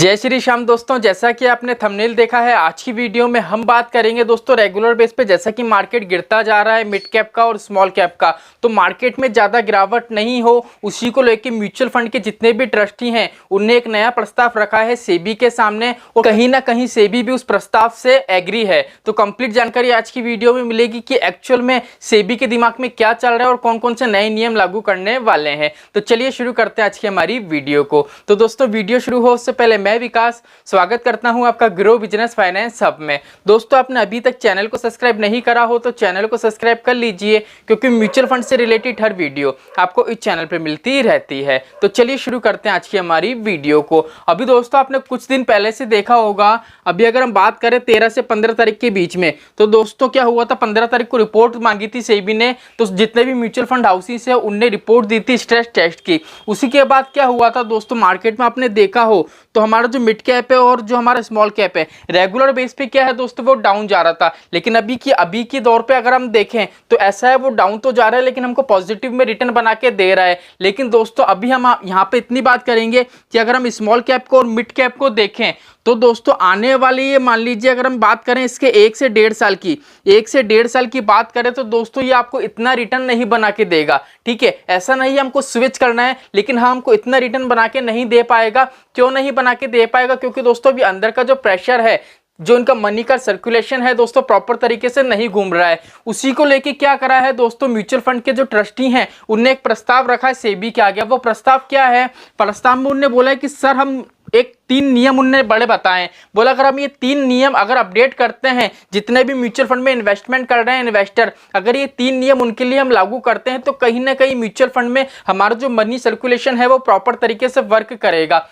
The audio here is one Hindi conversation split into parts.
जय श्री श्याम दोस्तों, जैसा कि आपने थंबनेल देखा है, आज की वीडियो में हम बात करेंगे दोस्तों रेगुलर बेस पे। जैसा कि मार्केट गिरता जा रहा है मिड कैप का और स्मॉल कैप का, तो मार्केट में ज़्यादा गिरावट नहीं हो, उसी को लेकर म्यूचुअल फंड के जितने भी ट्रस्टी हैं उनने एक नया प्रस्ताव रखा है सेबी के सामने, और कहीं ना कहीं सेबी भी उस प्रस्ताव से एग्री है। तो कंप्लीट जानकारी आज की वीडियो में मिलेगी कि एक्चुअल में सेबी के दिमाग में क्या चल रहा है और कौन कौन से नए नियम लागू करने वाले हैं। तो चलिए शुरू करते हैं आज की हमारी वीडियो को। तो दोस्तों वीडियो शुरू हो उससे पहले मैं विकास स्वागत करता हूं आपका ग्रो बिजनेस फाइनेंस हब में। दोस्तों आपने अभी तक चैनल को सब्सक्राइब नहीं करा हो तो चैनल को सब्सक्राइब कर लीजिए, क्योंकि म्यूचुअल फंड से रिलेटेड हर वीडियो आपको इस चैनल पर मिलती रहती है। तो चलिए शुरू करते हैं आज की हमारी वीडियो को। अभी दोस्तों आपने कुछ दिन पहले से देखा होगा, अभी अगर हम बात करें 13 से 15 तारीख के बीच में, तो दोस्तों क्या हुआ था, 15 तारीख को रिपोर्ट मांगी थी सेबी ने, तो जितने भी म्यूचुअल फंड हाउसेस है उनने रिपोर्ट दी थी स्ट्रेस टेस्ट की। उसी के बाद क्या हुआ था दोस्तों, मार्केट में आपने देखा हो तो हमारा जो मिड कैप है और जो हमारा स्मॉल कैप है रेगुलर बेस पे क्या है दोस्तों, वो डाउन जा रहा था। लेकिन अभी के दौर पे अगर हम देखें तो ऐसा है, वो डाउन तो जा रहा है लेकिन हमको पॉजिटिव में रिटर्न बना के दे रहा है। लेकिन दोस्तों अभी हम यहाँ पे इतनी बात करेंगे कि अगर हम स्मॉल कैप को और मिड कैप को देखें तो दोस्तों आने वाली ये मान लीजिए, अगर हम बात करें इसके 1 से 1.5 साल की बात करें तो दोस्तों ये आपको इतना रिटर्न नहीं बना के देगा। ठीक है, ऐसा नहीं हमको स्विच करना है, लेकिन हाँ हमको इतना रिटर्न बना के नहीं दे पाएगा। क्यों नहीं बना के दे पाएगा? क्योंकि दोस्तों अभी अंदर का जो प्रेशर है, जो इनका मनी का सर्कुलेशन है दोस्तों प्रॉपर तरीके से नहीं घूम रहा है। उसी को लेके क्या करा है दोस्तों, म्यूचुअल फंड के जो ट्रस्टी हैं उनने एक प्रस्ताव रखा है सेबी के आगे। वो प्रस्ताव क्या है? प्रस्ताव में उन्होंने बोला है कि सर हम एक 3 नियम उन्होंने बड़े बताए। बोला अगर हम ये 3 नियम अगर अपडेट करते हैं, जितने भी म्यूचुअल फंड में इन्वेस्टमेंट कर रहे हैं इन्वेस्टर, अगर ये 3 नियम उनके लिए हम लागू करते हैं तो कहीं ना कहीं म्यूचुअल फंड में हमारा जो मनी सर्कुलेशन है वो प्रॉपर तरीके से वर्क करेगा।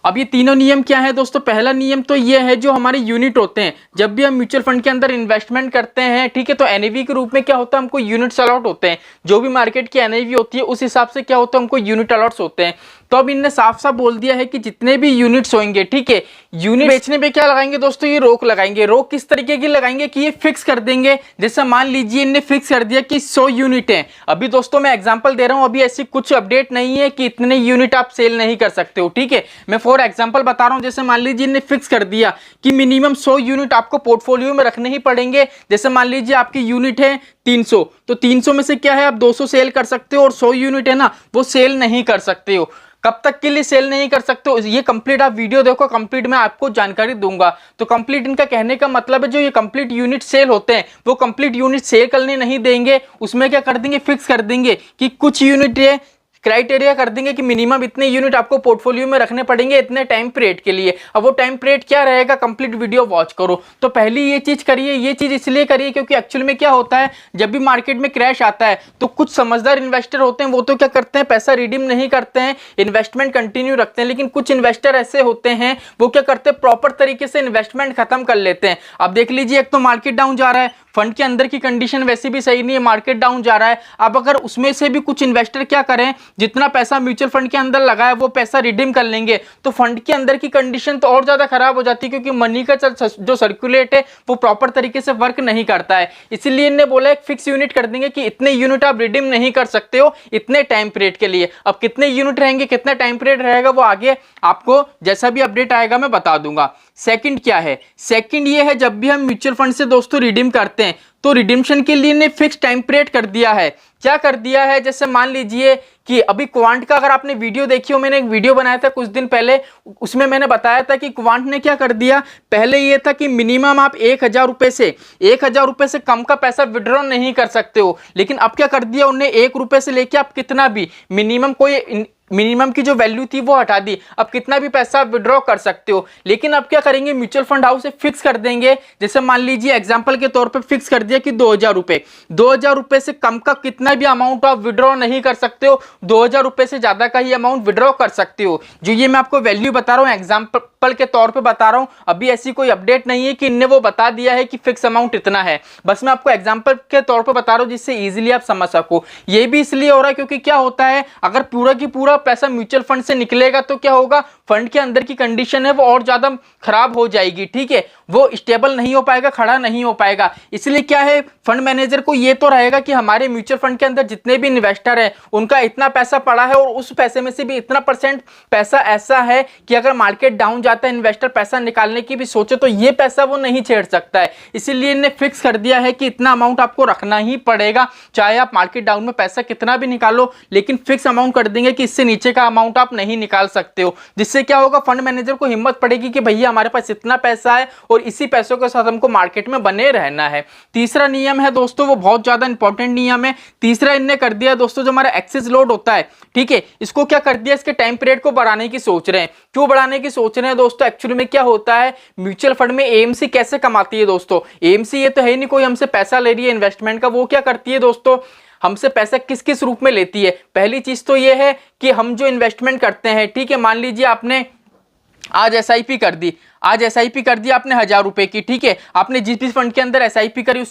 अब ये तीनों नियम क्या है दोस्तों? पहला नियम तो ये है, जो हमारे यूनिट होते हैं, जब भी हम म्यूचुअल फंड के अंदर इन्वेस्टमेंट करते हैं, ठीक है, तो एनएवी के रूप में क्या होता है, हमको यूनिट्स अलॉट होते हैं। जो भी मार्केट की एनएवी होती है उस हिसाब से क्या होता है, हमको यूनिट अलॉट्स होते हैं। तो अब इनने साफ साफ बोल दिया है कि जितने भी यूनिट्स होंगे, ठीक है, यूनिट बेचने पे क्या लगाएंगे दोस्तों, ये रोक लगाएंगे। रोक किस तरीके की लगाएंगे कि ये फिक्स कर देंगे। जैसे मान लीजिए इनने फिक्स कर दिया कि 100 यूनिट है। अभी दोस्तों मैं एग्जांपल दे रहा हूं, अभी ऐसी कुछ अपडेट नहीं है कि इतने यूनिट आप सेल नहीं कर सकते हो। ठीक है, मैं फॉर एग्जांपल बता रहा हूं। जैसे मान लीजिए इनने फिक्स कर दिया कि मिनिमम 100 यूनिट आपको पोर्टफोलियो में रखने ही पड़ेंगे। जैसे मान लीजिए आपकी यूनिट है 300, तो 300 में से क्या है आप 200 सेल कर सकते हो, और 100 यूनिट है ना वो सेल नहीं कर सकते हो। कब तक के लिए सेल नहीं कर सकते हो, ये कंप्लीट आप वीडियो देखो, कंप्लीट मैं आपको जानकारी दूंगा। तो कंप्लीट इनका कहने का मतलब है, जो ये कंप्लीट यूनिट सेल होते हैं वो कंप्लीट यूनिट सेल करने नहीं देंगे। उसमें क्या कर देंगे, फिक्स कर देंगे कि कुछ यूनिट है, क्राइटेरिया कर देंगे कि मिनिमम इतने यूनिट आपको पोर्टफोलियो में रखने पड़ेंगे इतने टाइम पीरियड के लिए। अब वो टाइम पीरियड क्या रहेगा, कंप्लीट वीडियो वॉच करो। तो पहली ये चीज करिए, ये चीज इसलिए करिए क्योंकि एक्चुअल में क्या होता है, जब भी मार्केट में क्रैश आता है तो कुछ समझदार इन्वेस्टर होते हैं, वो तो क्या करते हैं, पैसा रिडीम नहीं करते हैं, इन्वेस्टमेंट कंटिन्यू रखते हैं। लेकिन कुछ इन्वेस्टर ऐसे होते हैं वो क्या करते हैं, प्रॉपर तरीके से इन्वेस्टमेंट खत्म कर लेते हैं। अब देख लीजिए, एक तो मार्केट डाउन जा रहा है, फंड के अंदर की कंडीशन वैसे भी सही नहीं है, मार्केट डाउन जा रहा है। अब अगर उसमें से भी कुछ इन्वेस्टर क्या करें, जितना पैसा म्यूचुअल फंड के अंदर लगा है वो पैसा रिडीम कर लेंगे, तो फंड के अंदर की कंडीशन तो और ज्यादा खराब हो जाती है, क्योंकि मनी का जो सर्कुलेट है वो प्रॉपर तरीके से वर्क नहीं करता है। इसीलिए इन्होंने बोला एक फिक्स यूनिट कर देंगे कि इतने यूनिट आप रिडीम नहीं कर सकते हो इतने टाइम पीरियड के लिए। अब कितने यूनिट रहेंगे, कितना टाइम पीरियड रहेगा, वो आगे आपको जैसा भी अपडेट आएगा मैं बता दूंगा। सेकंड क्या है, सेकंड ये है, जब भी हम म्यूचुअल फंड से दोस्तों रिडीम करते हैं तो रिडीम्पशन के लिए ने फिक्स टाइम पीरियड कर दिया है। क्या कर दिया है, जैसे मान लीजिए कि अभी क्वांट का अगर आपने वीडियो देखी हो, मैंने एक वीडियो बनाया था कुछ दिन पहले, उसमें मैंने बताया था कि क्वांट ने क्या कर दिया, पहले ये था कि मिनिमम आप 1000 रुपए से कम का पैसा विड्रॉ नहीं कर सकते हो। लेकिन अब क्या कर दिया उन्हें, 1 रुपए से लेके आप कितना भी मिनिमम की जो वैल्यू थी वो हटा दी, अब कितना भी पैसा विड्रॉ कर सकते हो। लेकिन अब क्या करेंगे, म्यूचुअल फंड हाउस से फिक्स कर देंगे। जैसे मान लीजिए एग्जांपल के तौर पे फिक्स कर दिया कि 2000 रुपए से कम का कितना भी अमाउंट आप विड्रॉ नहीं कर सकते हो, 2000 रुपए से ज्यादा का ही अमाउंट विड्रॉ कर सकते हो। जो ये मैं आपको वैल्यू बता रहा हूँ एग्जाम्पल के तौर पर बता रहा हूँ, अभी ऐसी कोई अपडेट नहीं है कि इनने वो बता दिया है कि फिक्स अमाउंट इतना है, बस मैं आपको एग्जाम्पल के तौर पर बता रहा हूँ जिससे इजिली आप समझ सको। ये भी इसलिए हो रहा है क्योंकि क्या होता है, अगर पूरा की पूरा पैसा म्यूचुअल फंड से निकलेगा तो क्या होगा, फंड के अंदर की कंडीशन है वो और ज्यादा खराब हो जाएगी, ठीक है, वो स्टेबल नहीं हो पाएगा, खड़ा नहीं हो पाएगा। इसलिए क्या है, फंड मैनेजर को ये तो रहेगा कि हमारे म्यूचुअल फंड के अंदर जितने भी इन्वेस्टर हैं उनका इतना पैसा पड़ा है और उस पैसे में से भी इतना % पैसा ऐसा है कि अगर मार्केट डाउन जाता है, इन्वेस्टर पैसा निकालने की भी सोचे तो ये पैसा वो नहीं छेड़ सकता है। इसीलिए इन्हें फिक्स कर दिया है कि इतना अमाउंट आपको रखना ही पड़ेगा, चाहे आप मार्केट डाउन में पैसा कितना भी निकालो, लेकिन फिक्स अमाउंट कर देंगे कि इससे नीचे का अमाउंट आप नहीं निकाल सकते हो। जिससे क्या होगा, फंड मैनेजर को हिम्मत पड़ेगी कि भैया हमारे पास इतना पैसा है और इसी पैसों के साथ हमको मार्केट में बने रहना है। तीसरा नियम है दोस्तों, वो बहुत ज्यादा इंपॉर्टेंट नियम है। तीसरा इनने कर दिया दोस्तों, जो हमारा एक्सेस लोड होता है, ठीक है, इसको क्या कर दिया, इसके टाइम पीरियड को बढ़ाने की सोच रहे हैं। क्यों बढ़ाने की सोच रहे हैं दोस्तों, एक्चुअली में क्या होता है, म्यूचुअल फंड में एएमसी कैसे कमाती है दोस्तों, एएमसी ये तो है नहीं कोई हमसे पैसा ले रही है इन्वेस्टमेंट का, वो क्या करती है दोस्तों, हमसे पैसा किस किस रूप में लेती है। पहली चीज तो ये है कि हम जो इन्वेस्टमेंट करते हैं, ठीक है, मान लीजिए आपने आज एसआईपी कर दी, आज एसआईपी कर दी आपने 1000 रुपए की, ठीक है, आपने जिस भी फंड के अंदर एसआईपी करी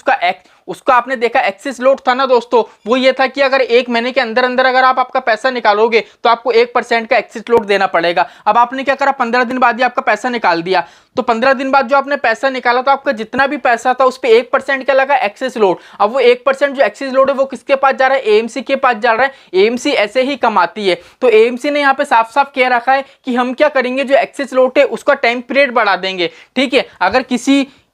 उसका आपने देखा एक्सेस लोड था ना दोस्तों, वो ये था कि अगर 1 महीने के अंदर अंदर अगर आप आपका पैसा निकालोगे तो आपको 1% का एक्सेस लोड देना पड़ेगा। अब आपने क्या करा, 15 दिन बाद ही आपका पैसा निकाल दिया, तो 15 दिन बाद जो आपने पैसा निकाला तो आपका जितना भी पैसा था उस पर 1% क्या लगा, एक्सेस लोड। अब वो 1% जो एक्सेस लोड है वो किसके पास जा रहा है, एएमसी के पास जा रहा है। एएमसी ऐसे ही कमाती है, तो एएमसी ने यहाँ पे साफ साफ कह रखा है कि हम क्या करेंगे, जो एक्सेस लोड है उसका टाइम पीरियड बढ़ा देंगे, ठीक है। अगर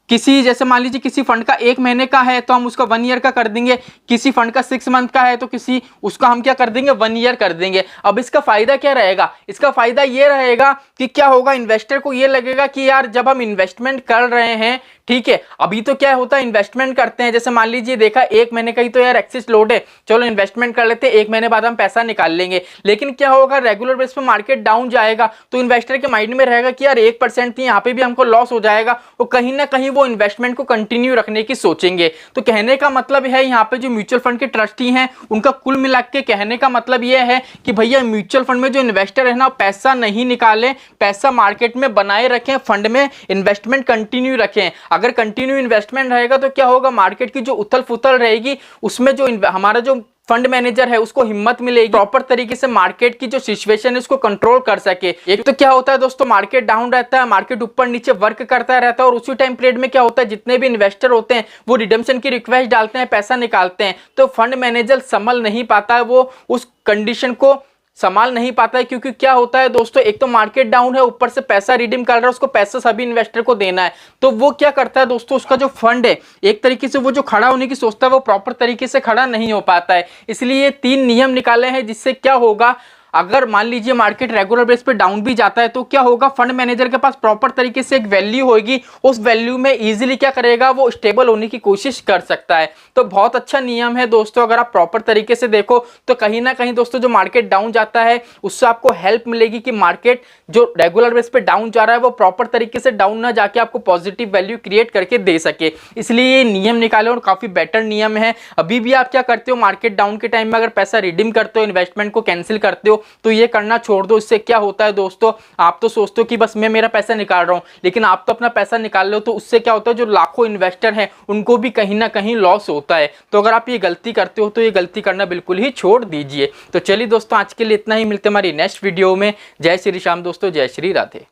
किसी जैसे मान लीजिए किसी फंड का 1 महीने का है तो हम उसका 1 ईयर का कर देंगे, किसी फंड का 6 मंथ का है तो किसी उसका हम क्या कर देंगे, 1 ईयर कर देंगे। अब इसका फायदा क्या रहेगा, इसका फायदा ये रहेगा कि क्या होगा, इन्वेस्टर को ये लगेगा कि यार जब हम इन्वेस्टमेंट कर रहे हैं, ठीक है, अभी तो क्या होता है इन्वेस्टमेंट करते हैं, जैसे मान लीजिए देखा 1 महीने का ही तो यार एक्सेस लोड है, चलो इन्वेस्टमेंट कर लेते हैं, 1 महीने बाद हम पैसा निकाल लेंगे। लेकिन क्या होगा, रेगुलर बेस पे मार्केट डाउन जाएगा तो इन्वेस्टर के माइंड में रहेगा कि यार 1% थी, यहाँ पे भी हमको लॉस हो जाएगा, और कहीं ना कहीं वो इन्वेस्टमेंट को कंटिन्यू रखने की सोचेंगे। तो कहने का मतलब है यहाँ पे जो म्यूचुअल फंड के ट्रस्टी हैं उनका कुल मिला के कहने का मतलब ये है कि भैया म्यूचुअल फंड में जो इन्वेस्टर है ना, पैसा नहीं निकालें, पैसा मार्केट में बनाए रखें, फंड में इन्वेस्टमेंट कंटिन्यू रखें। अगर कंटिन्यू इन्वेस्टमेंट रहेगा तो क्या होगा, मार्केट की जो उथल फुथल रहेगी उसमें जो हमारा जो फंड मैनेजर है उसको हिम्मत मिलेगी प्रॉपर तरीके से मार्केट की जो सिचुएशन है उसको कंट्रोल कर सके। एक तो क्या होता है दोस्तों, मार्केट डाउन रहता है, मार्केट ऊपर नीचे वर्क करता रहता है, और उसी टाइम पीरियड में क्या होता है, जितने भी इन्वेस्टर होते हैं वो रिडेम्पशन की रिक्वेस्ट डालते हैं, पैसा निकालते हैं, तो फंड मैनेजर संभल नहीं पाता है, वो उस कंडीशन को संभाल नहीं पाता है। क्योंकि क्या होता है दोस्तों, एक तो मार्केट डाउन है, ऊपर से पैसा रिडीम कर रहा है, उसको पैसा सभी इन्वेस्टर को देना है, तो वो क्या करता है दोस्तों, उसका जो फंड है एक तरीके से वो जो खड़ा होने की सोचता है वो प्रॉपर तरीके से खड़ा नहीं हो पाता है। इसलिए 3 नियम निकाले हैं जिससे क्या होगा, अगर मान लीजिए मार्केट रेगुलर बेस पे डाउन भी जाता है तो क्या होगा, फंड मैनेजर के पास प्रॉपर तरीके से एक वैल्यू होगी, उस वैल्यू में इजीली क्या करेगा, वो स्टेबल होने की कोशिश कर सकता है। तो बहुत अच्छा नियम है दोस्तों, अगर आप प्रॉपर तरीके से देखो तो कहीं ना कहीं दोस्तों जो मार्केट डाउन जाता है उससे आपको हेल्प मिलेगी कि मार्केट जो रेगुलर बेस पे डाउन जा रहा है वो प्रॉपर तरीके से डाउन ना जाके आपको पॉजिटिव वैल्यू क्रिएट करके दे सके। इसलिए ये नियम निकाले और काफी बेटर नियम है। अभी भी आप क्या करते हो, मार्केट डाउन के टाइम में अगर पैसा रिडीम करते हो, इन्वेस्टमेंट को कैंसिल करते हो, तो ये करना छोड़ दो। इससे क्या होता है दोस्तों, आप तो सोचते हो कि बस मैं मेरा पैसा निकाल रहा हूं, लेकिन आप तो अपना पैसा निकाल लो, तो उससे क्या होता है, जो लाखों इन्वेस्टर हैं उनको भी कहीं ना कहीं लॉस होता है। तो अगर आप ये गलती करते हो तो ये गलती करना बिल्कुल ही छोड़ दीजिए। तो चलिए दोस्तों, आज के लिए इतना ही, मिलते हमारी नेक्स्ट वीडियो में। जय श्री राम दोस्तों, जय श्री राधे।